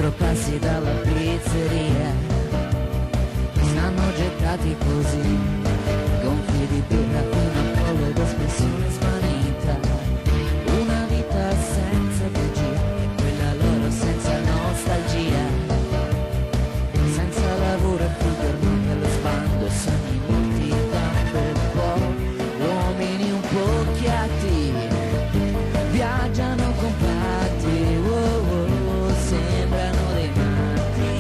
4 passi dalla pizzeria, stanno gettati così, gonfi di birra fino al collo ed espressione svanita, una vita senza bugia, quella loro senza nostalgia, senza lavoro e più dormiti allo sbando e sogni molti da un bel po', uomini un po' chiatti, viaggiano compatti, sembrano dei matti,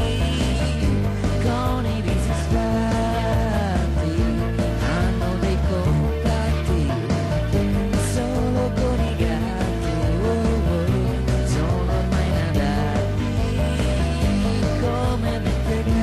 con i visi sfatti, hanno dei contatti, solo con i gatti, sono ormai nadati, come mentecatti.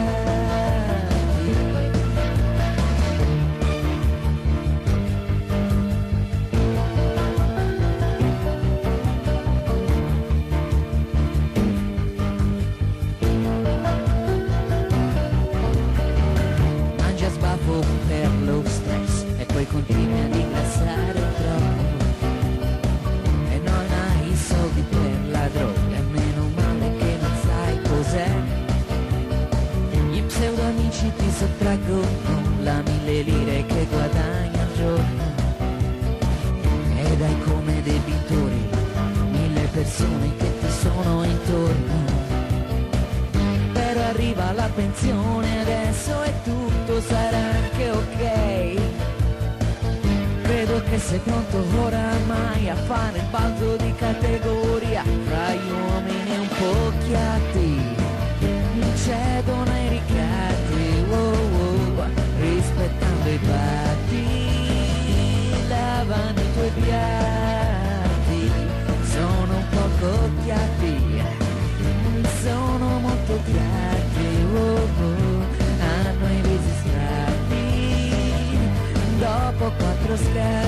Mangia sbafo per lo stress e poi continui ad ingrassare troppo e non hai i soldi per la droga, meno male che non sai cos'è. Gli pseudo amici ti sottraggono la 1000 lire che guadagni al giorno ed hai come debitori 1000 persone che ti sono intorno. Però arriva la pensione adesso e tutto sarà anche ok. Credo che sei pronto oramai a fare il balzo di categoria fra gli uomini un po' chiatti, cedono ai ricatti, rispettando i patti, lavano i tuoi piatti, sono un po' cocchiati, sono molto chiatti, hanno i visi strati, dopo 4 scatti.